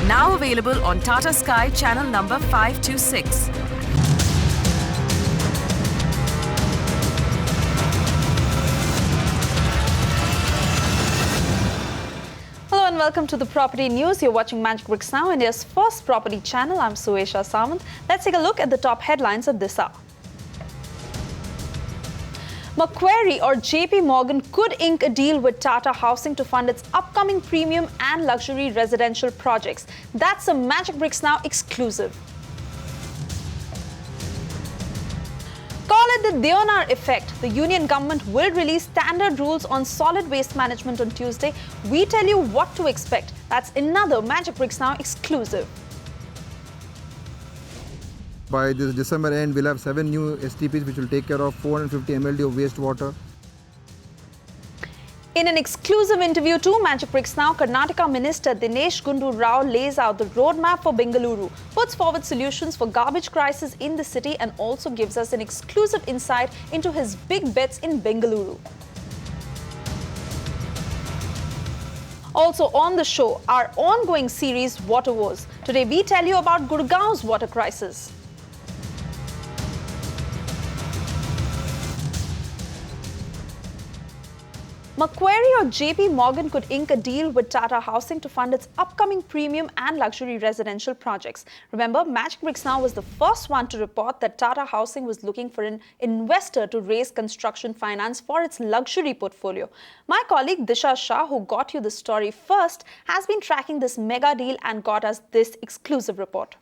Now available on Tata Sky channel number 526. Hello and welcome to the Property News. You're watching Magic Bricks Now, India's first property channel. I'm Suesha Samant. Let's take a look at the top headlines of this hour. Macquarie or JP Morgan could ink a deal with Tata Housing to fund its upcoming premium and luxury residential projects. That's a Magic Bricks Now exclusive. Call it the Deonar effect. The union government will release standard rules on solid waste management on Tuesday. We tell you what to expect. That's another Magic Bricks Now exclusive. By this December end, we'll have 7 new STPs which will take care of 450 mld of wastewater. In an exclusive interview to Magic Bricks Now, Karnataka Minister Dinesh Gundu Rao lays out the roadmap for Bengaluru, puts forward solutions for garbage crisis in the city and also gives us an exclusive insight into his big bets in Bengaluru. Also on the show, our ongoing series Water Wars. Today we tell you about Gurgaon's water crisis. Macquarie or JP Morgan could ink a deal with Tata Housing to fund its upcoming premium and luxury residential projects. Remember, Magic Bricks Now was the first one to report that Tata Housing was looking for an investor to raise construction finance for its luxury portfolio. My colleague Disha Shah, who got you the story first, has been tracking this mega deal and got us this exclusive report.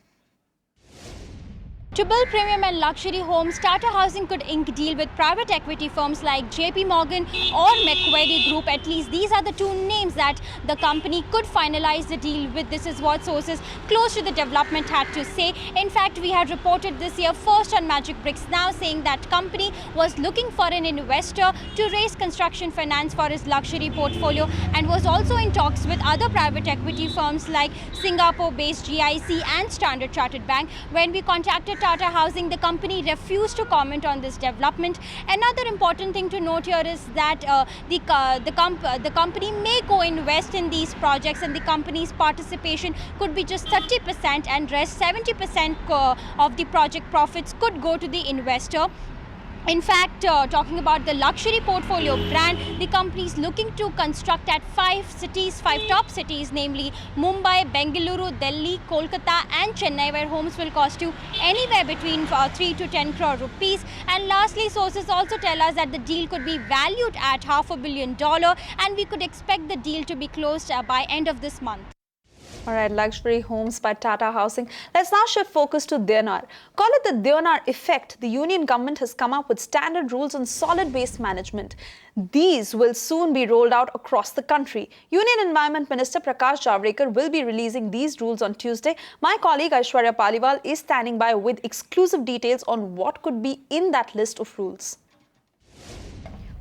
To build premium and luxury homes, Tata Housing could ink deal with private equity firms like JP Morgan or Macquarie Group. At least these are the two names that the company could finalize the deal with. This is what sources close to the development had to say. In fact, we had reported this year first on Magic Bricks Now saying that company was looking for an investor to raise construction finance for its luxury portfolio and was also in talks with other private equity firms like Singapore-based GIC and Standard Chartered Bank. When we contacted Tata Housing, the company refused to comment on this development. Another important thing to note here is that the company may co-invest in these projects and the company's participation could be just 30% and rest 70% of the project profits could go to the investor. In fact, talking about the luxury portfolio brand, the company is looking to construct at 5 top cities, namely Mumbai, Bengaluru, Delhi, Kolkata and Chennai, where homes will cost you anywhere between 3 to 10 crore rupees. And lastly, sources also tell us that the deal could be valued at $500 million and we could expect the deal to be closed by end of this month. All right, luxury homes by Tata Housing. Let's now shift focus to Deonar. Call it the Deonar effect. The union government has come up with standard rules on solid waste management. These will soon be rolled out across the country. Union Environment Minister Prakash Javadekar will be releasing these rules on Tuesday. My colleague Aishwarya Paliwal is standing by with exclusive details on what could be in that list of rules.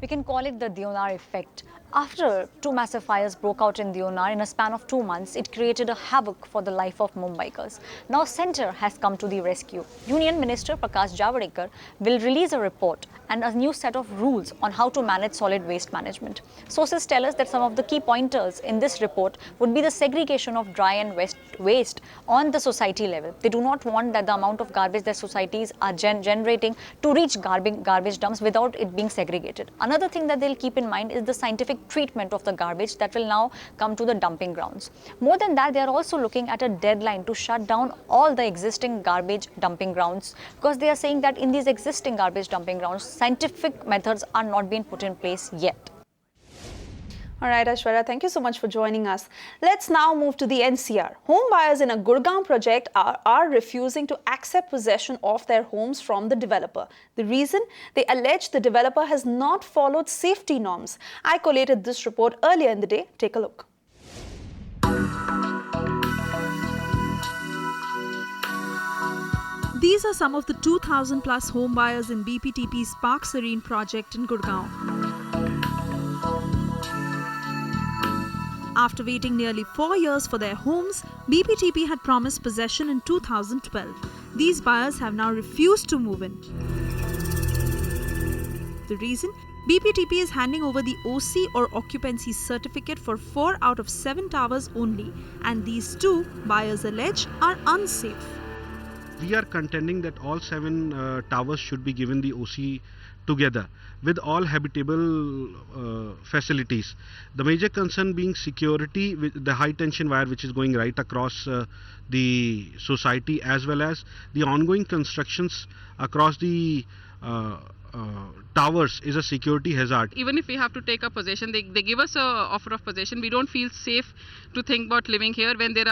We can call it the Deonar effect. After 2 massive fires broke out in Deonar in a span of 2 months, it created a havoc for the life of Mumbaikars. Now Centre has come to the rescue. Union Minister Prakash Javadekar will release a report and a new set of rules on how to manage solid waste management. Sources tell us that some of the key pointers in this report would be the segregation of dry and wet waste on the society level. They do not want that the amount of garbage that societies are generating to reach garbage dumps without it being segregated. Another thing that they'll keep in mind is the scientific treatment of the garbage that will now come to the dumping grounds. More than that, they are also looking at a deadline to shut down all the existing garbage dumping grounds because they are saying that in these existing garbage dumping grounds, scientific methods are not being put in place yet. All right, Aishwarya, thank you so much for joining us. Let's now move to the NCR. Home buyers in a Gurgaon project are refusing to accept possession of their homes from the developer. The reason? They allege the developer has not followed safety norms. I collated this report earlier in the day. Take a look. These are some of the 2,000 plus home buyers in BPTP's Park Serene project in Gurgaon. After waiting nearly 4 years for their homes, BPTP had promised possession in 2012. These buyers have now refused to move in. The reason? BPTP is handing over the OC or occupancy certificate for 4 out of 7 towers only, and these two, buyers allege, are unsafe. We are contending that all 7 towers should be given the OC together with all habitable facilities. The major concern being security with the high tension wire which is going right across the society, as well as the ongoing constructions across the towers is a security hazard. Even if we have to take a possession, they give us a offer of possession. We don't feel safe to think about living here when there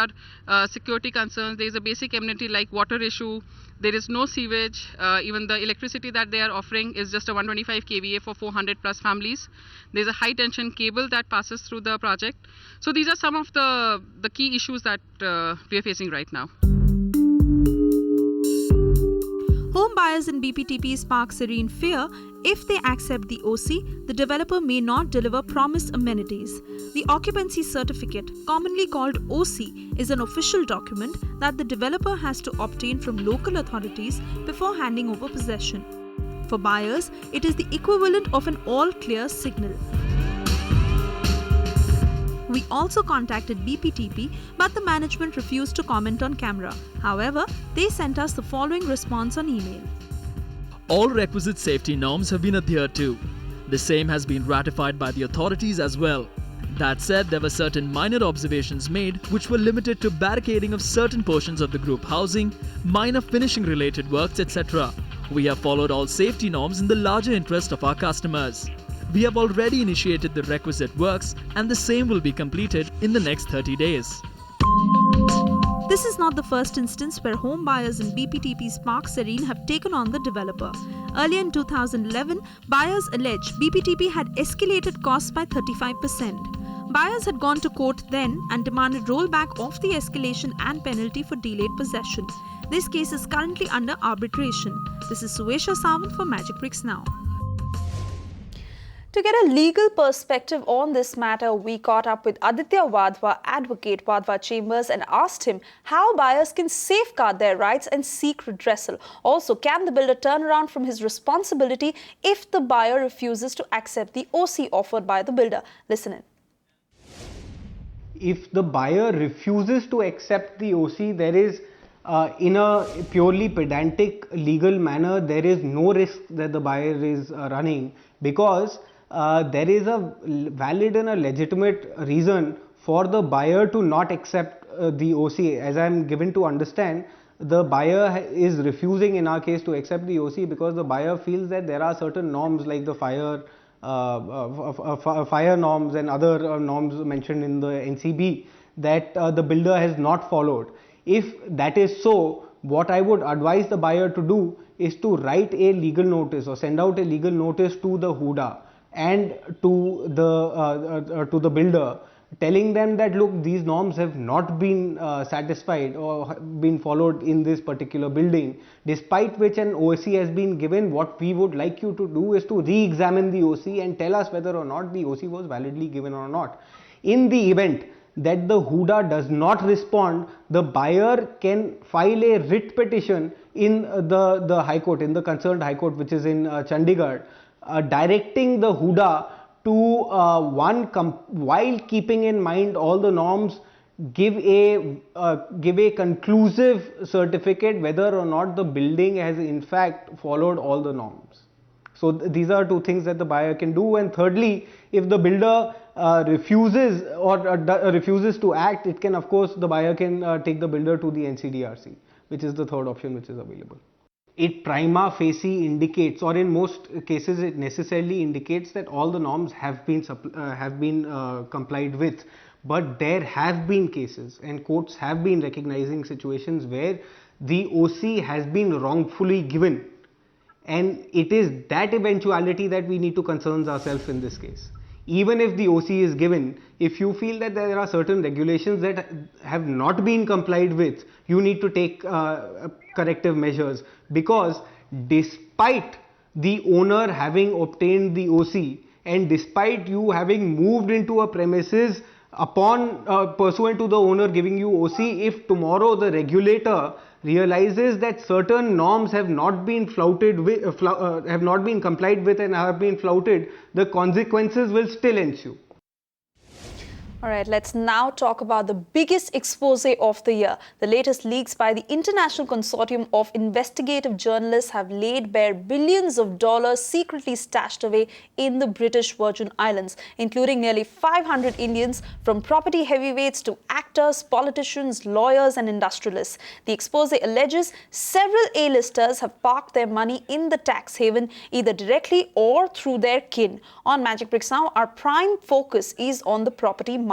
are security concerns. There is a basic amenity like water issue. There is no sewage. Even the electricity that they are offering is just a 125 kVA for 400 plus families. There is a high tension cable that passes through the project. So these are some of the key issues that we are facing right now. Home buyers in BPTP's Park Serene fear if they accept the OC, the developer may not deliver promised amenities. The occupancy certificate, commonly called OC, is an official document that the developer has to obtain from local authorities before handing over possession. For buyers, it is the equivalent of an all-clear signal. We also contacted BPTP, but the management refused to comment on camera. However, they sent us the following response on email. All requisite safety norms have been adhered to. The same has been ratified by the authorities as well. That said, there were certain minor observations made which were limited to barricading of certain portions of the group housing, minor finishing related works, etc. We have followed all safety norms in the larger interest of our customers. We have already initiated the requisite works and the same will be completed in the next 30 days. This is not the first instance where home buyers in BPTP's Park Serene have taken on the developer. Earlier in 2011, buyers allege BPTP had escalated costs by 35%. Buyers had gone to court then and demanded rollback of the escalation and penalty for delayed possession. This case is currently under arbitration. This is Suesha Sawant for Magic Bricks Now. To get a legal perspective on this matter, we caught up with Aditya Wadhwa, advocate Wadhwa Chambers, and asked him how buyers can safeguard their rights and seek redressal. Also, can the builder turn around from his responsibility if the buyer refuses to accept the OC offered by the builder? Listen in. If the buyer refuses to accept the OC, there is in a purely pedantic legal manner, there is no risk that the buyer is running, because there is a valid and a legitimate reason for the buyer to not accept the OC. As I am given to understand, the buyer is refusing in our case to accept the OC because the buyer feels that there are certain norms like the fire norms and other norms mentioned in the NCB that the builder has not followed. If that is so, what I would advise the buyer to do is to write a legal notice or send out a legal notice to the HUDA and to the builder, telling them that look, these norms have not been satisfied or been followed in this particular building, despite which an OC has been given. What we would like you to do is to re-examine the OC and tell us whether or not the OC was validly given or not. In the event that the HUDA does not respond, the buyer can file a writ petition in the High Court, in the concerned High Court, which is in Chandigarh, directing the HUDA to while keeping in mind all the norms, give a conclusive certificate whether or not the building has in fact followed all the norms. So these are two things that the buyer can do. And thirdly, if the builder refuses to act, it can, of course, the buyer can take the builder to the NCDRC, which is the third option which is available. It prima facie indicates, or in most cases it necessarily indicates, that all the norms have been complied with. But there have been cases, and courts have been recognizing situations where the OC has been wrongfully given, and it is that eventuality that we need to concern ourselves in this case. Even if the OC is given, if you feel that there are certain regulations that have not been complied with, you need to take corrective measures, because despite the owner having obtained the OC and despite you having moved into a premises upon pursuant to the owner giving you OC, if tomorrow the regulator realizes that certain norms have not been flouted with, have not been complied with and have been flouted, the consequences will still ensue. All right, let's now talk about the biggest expose of the year. The latest leaks by the International Consortium of Investigative Journalists have laid bare billions of dollars secretly stashed away in the British Virgin Islands, including nearly 500 Indians, from property heavyweights to actors, politicians, lawyers and industrialists. The expose alleges several A-listers have parked their money in the tax haven, either directly or through their kin. On Magic Bricks Now, our prime focus is on the property market.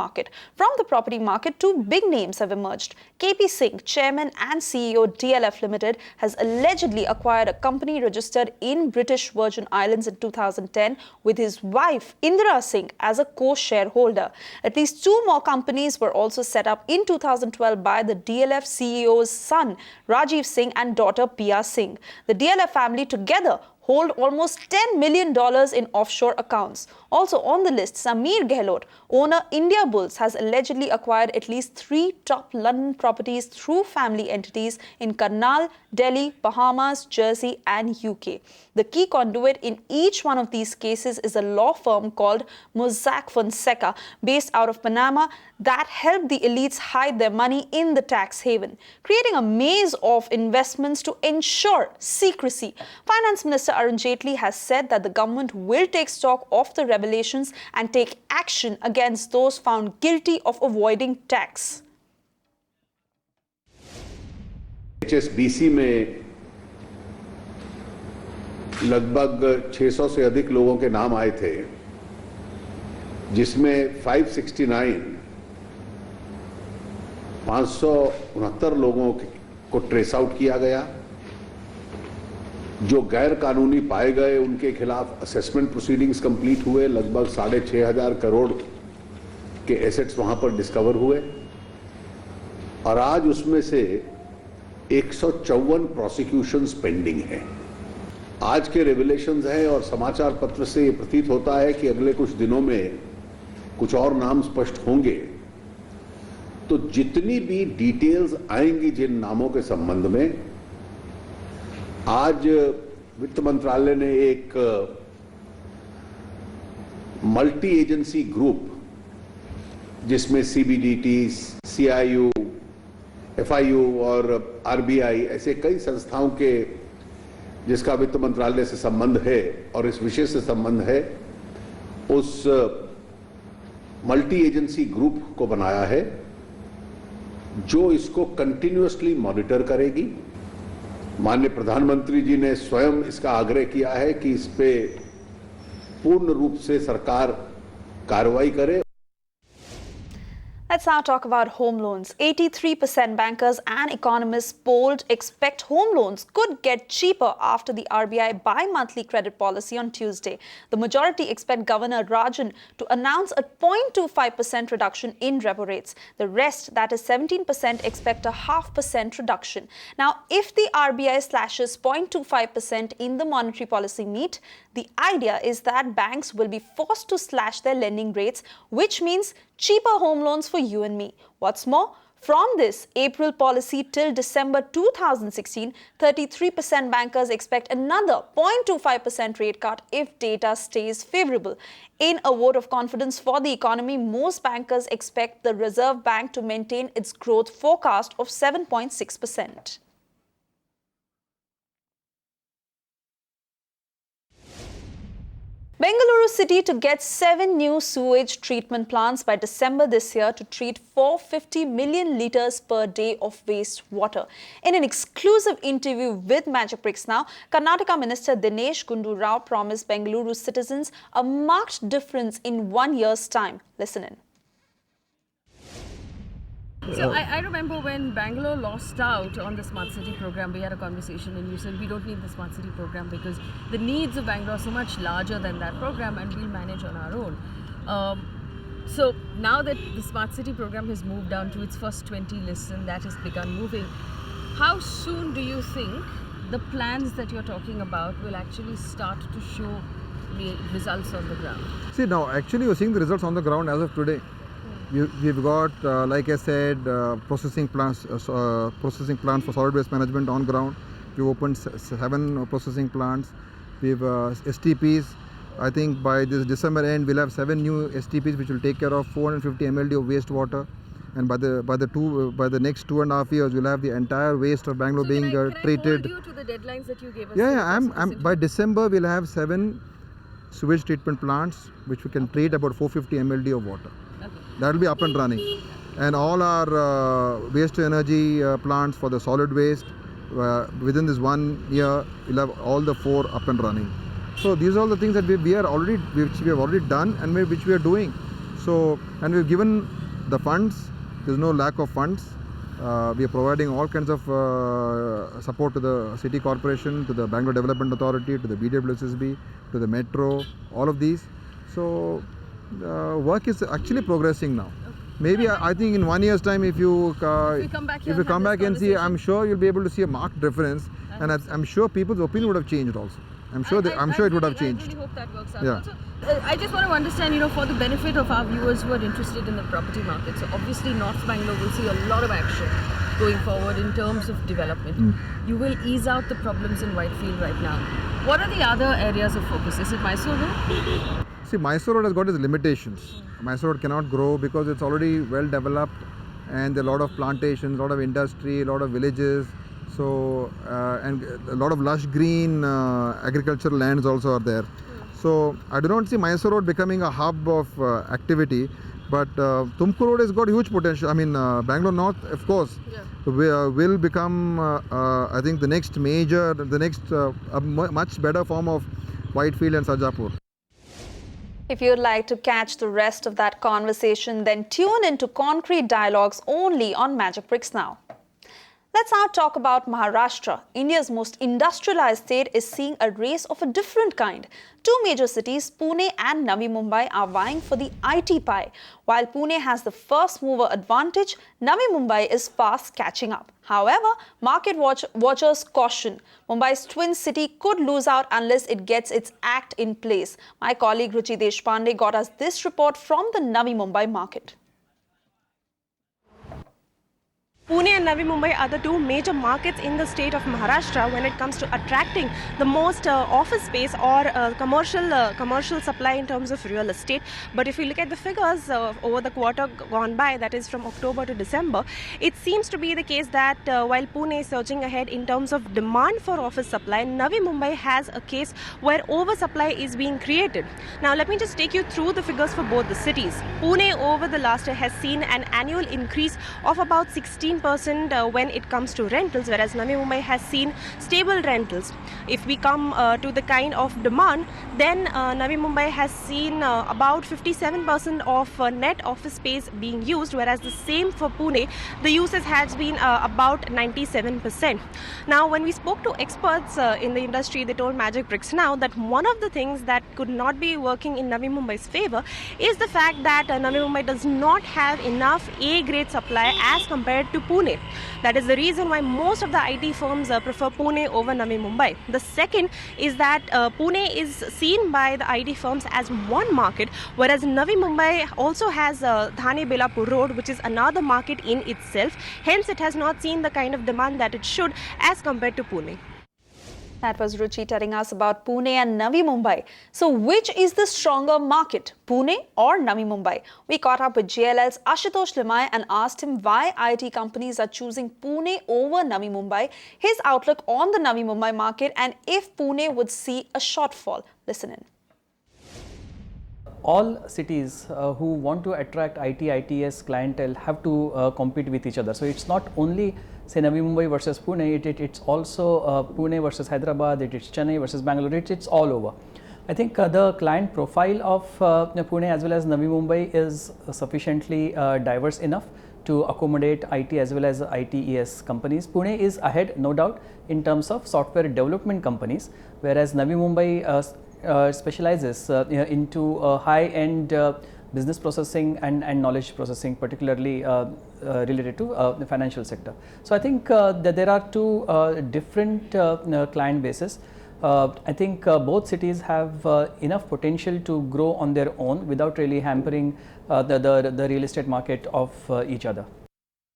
From the property market, two big names have emerged. KP Singh, chairman and CEO DLF Limited, has allegedly acquired a company registered in British Virgin Islands in 2010 with his wife Indira Singh as a co-shareholder. At least two more companies were also set up in 2012 by the DLF CEO's son Rajiv Singh and daughter Pia Singh. The DLF family together hold almost $10 million in offshore accounts. Also on the list, Sameer Gehlot, owner India Bulls, has allegedly acquired at least 3 top London properties through family entities in Karnal, Delhi, Bahamas, Jersey and UK. The key conduit in each one of these cases is a law firm called Mossack Fonseca, based out of Panama, that helped the elites hide their money in the tax haven, creating a maze of investments to ensure secrecy. Finance Minister Arun Jaitley has said that the government will take stock of the revelations and take action against those found guilty of avoiding tax. HSBC में लगभग 600 से अधिक लोगों के नाम आए थे, जिसमें 569 लोगों को ट्रेस आउट किया गया। जो गैर कानूनी पाए गए उनके खिलाफ असेसमेंट प्रोसीडिंग्स कंप्लीट हुए। लगभग 6,500 करोड़ के एसेट्स वहां पर डिस्कवर हुए और आज उसमें से 154 प्रोसिक्यूशंस पेंडिंग हैं। आज के रेवलेशंस हैं और समाचार पत्र से ये प्रतीत होता है कि अगले कुछ दिनों में कुछ और नाम स्पष्ट होंगे। तो जितनी भी डिटेल्स आएंगी जिन नामों के संबंध में, आज वित्त मंत्रालय ने एक मल्टी एजेंसी ग्रुप जिसमें सीबीडीटी, सीआईयू, एफआईयू और आरबीआई ऐसे कई संस्थाओं के जिसका वित्त मंत्रालय से संबंध है और इस विषय से संबंध है, उस मल्टी एजेंसी ग्रुप को बनाया है जो इसको कंटिन्यूअसली मॉनिटर करेगी। माननीय प्रधानमंत्री जी ने स्वयं इसका आग्रह किया है कि इस पे पूर्ण रूप से सरकार कार्रवाई करे। Let's now talk about home loans. 83% bankers and economists polled expect home loans could get cheaper after the RBI bi-monthly credit policy on Tuesday. The majority expect Governor Rajan to announce a 0.25% reduction in repo rates. The rest, that is 17%, expect a 0.5% reduction. Now, if the RBI slashes 0.25% in the monetary policy meet, the idea is that banks will be forced to slash their lending rates, which means cheaper home loans for you and me. What's more, from this April policy till December 2016, 33% bankers expect another 0.25% rate cut if data stays favorable. In a vote of confidence for the economy, most bankers expect the Reserve Bank to maintain its growth forecast of 7.6%. Bengaluru city to get 7 new sewage treatment plants by December this year to treat 450 million litres per day of wastewater. In an exclusive interview with Magic Bricks Now, Karnataka Minister Dinesh Gundu Rao promised Bengaluru citizens a marked difference in 1 year's time. Listen in. So I remember when Bangalore lost out on the Smart City program, we had a conversation and you said we don't need the Smart City program because the needs of Bangalore are so much larger than that program and we'll manage on our own. So now that the Smart City program has moved down to its first 20 lists and that has begun moving, how soon do you think the plans that you're talking about will actually start to show the results on the ground? See, now actually you're seeing the results on the ground as of today. we've got, like I said, processing plants for solid waste management on ground. We've opened 7 processing plants. We've STPs. I think by this December end, we'll have 7 new STPs which will take care of 450 MLD of wastewater. And by the next 2.5 years, we'll have the entire waste of Bangalore being treated. Can I hold you to the deadlines that you gave us? Yeah. By December, we'll have 7 sewage treatment plants which we can treat about 450 MLD of water. Okay. That will be up and running. And all our waste to energy plants for the solid waste, within this 1 year, we'll have all the 4 up and running. So these are all the things that we have already done and which we are doing. So, and we've given the funds. There's no lack of funds. We are providing all kinds of support to the city corporation, to the Bangalore Development Authority, to the BWSSB, to the metro, all of these. So work is actually progressing now. Maybe I think in 1 year's time, if you come back and see, I'm sure you'll be able to see a marked difference, and I'm sure people's opinion would have changed also. I'm sure it would have changed. I really hope that works out. Yeah. Also, I just want to understand, for the benefit of our viewers who are interested in the property market. So obviously North Bangalore will see a lot of action going forward in terms of development. You will ease out the problems in Whitefield right now. What are the other areas of focus? Is it Mysore Road? See, Mysore Road has got its limitations. Mysore Road cannot grow because it's already well developed, and there are a lot of plantations, a lot of industry, a lot of villages. So, and a lot of lush green agricultural lands also are there. So, I do not see Mysore Road becoming a hub of activity, but Tumkur Road has got huge potential. I mean, Bangalore North, of course, will become, I think, the next a much better form of Whitefield and Sarjapur. If you'd like to catch the rest of that conversation, then tune into Concrete Dialogues only on Magic Bricks Now. Let's now talk about Maharashtra. India's most industrialized state is seeing a race of a different kind. 2 major cities, Pune and Navi Mumbai, are vying for the IT pie. While Pune has the first mover advantage, Navi Mumbai is fast catching up. However, market watchers caution Mumbai's twin city could lose out unless it gets its act in place. My colleague Ruchi Deshpande got us this report from the Navi Mumbai market. Pune and Navi Mumbai are the 2 major markets in the state of Maharashtra when it comes to attracting the most office space or commercial supply in terms of real estate. But if you look at the figures over the quarter gone by, that is from October to December, it seems to be the case that while Pune is surging ahead in terms of demand for office supply, Navi Mumbai has a case where oversupply is being created. Now let me just take you through the figures for both the cities. Pune over the last year has seen an annual increase of about 16% when it comes to rentals, whereas Navi Mumbai has seen stable rentals. If we come to the kind of demand, then Navi Mumbai has seen about 57% of net office space being used, whereas the same for Pune, the usage has been about 97%. Now, when we spoke to experts in the industry, they told Magic Bricks Now that one of the things that could not be working in Navi Mumbai's favor is the fact that Navi Mumbai does not have enough A-grade supply as compared to Pune. That is the reason why most of the IT firms prefer Pune over Navi Mumbai. The second is that Pune is seen by the IT firms as one market, whereas Navi Mumbai also has Thane-Belapur Road, which is another market in itself. Hence, it has not seen the kind of demand that it should as compared to Pune. That was Ruchi telling us about Pune and Navi Mumbai. So which is the stronger market, Pune or Navi Mumbai? We caught up with JLL's Ashutosh Limai and asked him why IT companies are choosing Pune over Navi Mumbai, his outlook on the Navi Mumbai market, and if Pune would see a shortfall. Listen in. All cities who want to attract IT, ITS clientele have to compete with each other. So it's not only say Navi Mumbai versus Pune, it's also Pune versus Hyderabad, it's Chennai versus Bangalore, it's all over. I think the client profile of Pune as well as Navi Mumbai is sufficiently diverse enough to accommodate IT as well as ITES companies. Pune is ahead, no doubt, in terms of software development companies, whereas Navi Mumbai specializes into high-end business processing and knowledge processing, particularly related to the financial sector. So I think that there are 2 different client bases. I think both cities have enough potential to grow on their own without really hampering the real estate market of each other.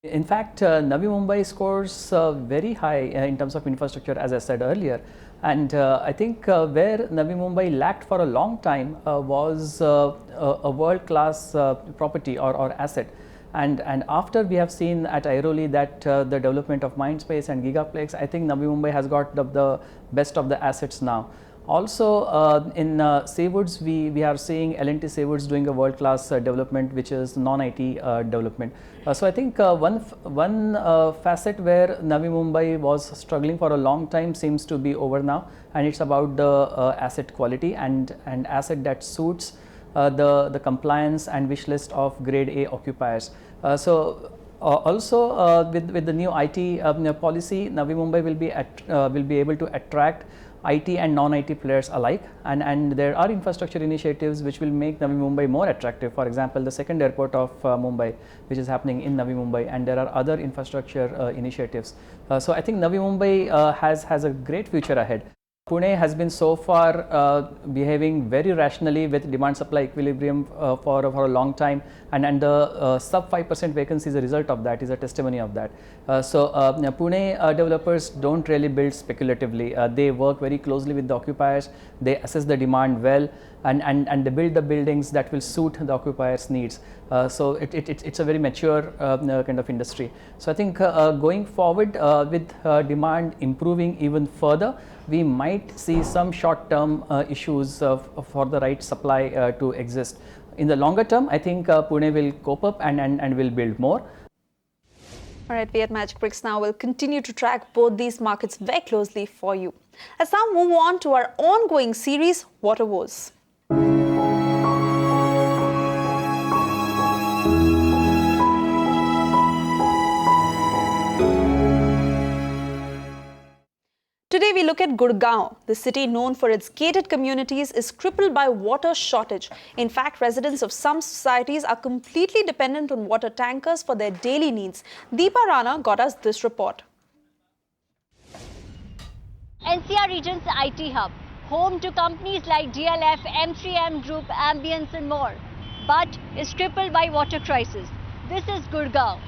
In fact, Navi Mumbai scores very high in terms of infrastructure, as I said earlier. And I think where Navi Mumbai lacked for a long time was a world-class property or asset. And after we have seen at Airoli that the development of Mindspace and Gigaplex, I think Navi Mumbai has got the best of the assets now. Also in Seawoods, we are seeing L&T Seawoods doing a world-class development, which is non-IT development. So I think one facet where Navi Mumbai was struggling for a long time seems to be over now, and it's about the asset quality and asset that suits the compliance and wish list of grade A occupiers. Also with the new IT policy, Navi Mumbai will be able to attract IT and non-IT players alike, and there are infrastructure initiatives which will make Navi Mumbai more attractive. For example, the second airport of Mumbai, which is happening in Navi Mumbai, and there are other infrastructure initiatives. So I think Navi Mumbai has a great future ahead. Pune has been so far behaving very rationally with demand-supply equilibrium for a long time, and the sub 5% vacancy is a result of that, is a testimony of that. Pune developers don't really build speculatively. They work very closely with the occupiers, they assess the demand well, and they build the buildings that will suit the occupiers' needs. So it's a very mature kind of industry. So I think going forward with demand improving even further, we might see some short-term issues for the right supply to exist. In the longer term, I think Pune will cope up and will build more. All right, we at Magic Bricks now will continue to track both these markets very closely for you. Let's now move on to our ongoing series, Water Wars. Today we look at Gurgaon. The city, known for its gated communities, is crippled by water shortage. In fact, residents of some societies are completely dependent on water tankers for their daily needs. Deepa Rana got us this report. NCR region's IT hub, home to companies like DLF, M3M Group, Ambience and more, but is crippled by water crisis. This is Gurgaon.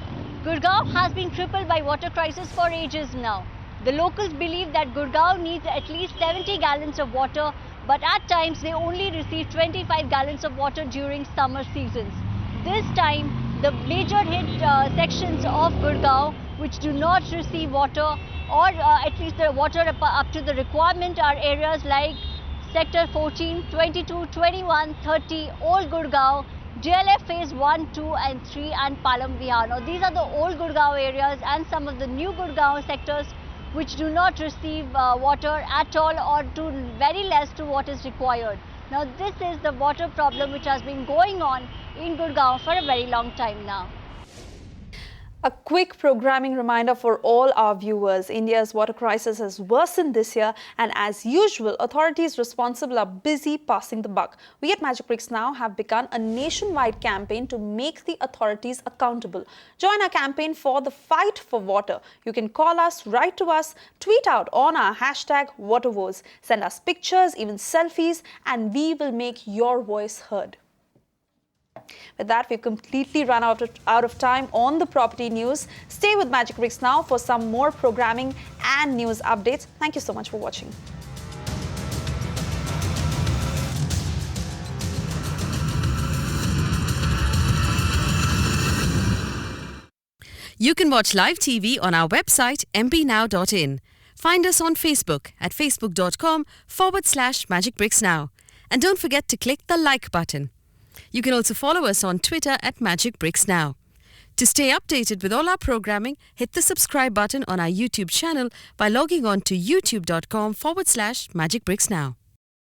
Gurgaon has been crippled by water crisis for ages now. The locals believe that Gurgaon needs at least 70 gallons of water, but at times they only receive 25 gallons of water during summer seasons. This time, the major hit sections of Gurgaon which do not receive water, or at least the water up to the requirement, are areas like Sector 14, 22, 21, 30, Old Gurgaon, DLF Phase 1, 2 and 3 and Palam Vihar. Now these are the old Gurgaon areas and some of the new Gurgaon sectors which do not receive water at all, or to very less to what is required. Now this is the water problem which has been going on in Gurgaon for a very long time now. A quick programming reminder for all our viewers. India's water crisis has worsened this year, and as usual, authorities responsible are busy passing the buck. We at Magic Bricks Now have begun a nationwide campaign to make the authorities accountable. Join our campaign for the fight for water. You can call us, write to us, tweet out on our hashtag WaterWars. Send us pictures, even selfies, and we will make your voice heard. With that, we've completely run out of time on the property news. Stay with Magic Bricks Now for some more programming and news updates. Thank you so much for watching. You can watch live TV on our website mbnow.in. Find us on Facebook at facebook.com/magicbricksnow. And don't forget to click the like button. You can also follow us on Twitter at Magic Bricks Now. To stay updated with all our programming, hit the subscribe button on our YouTube channel by logging on to youtube.com/Magic Bricks Now.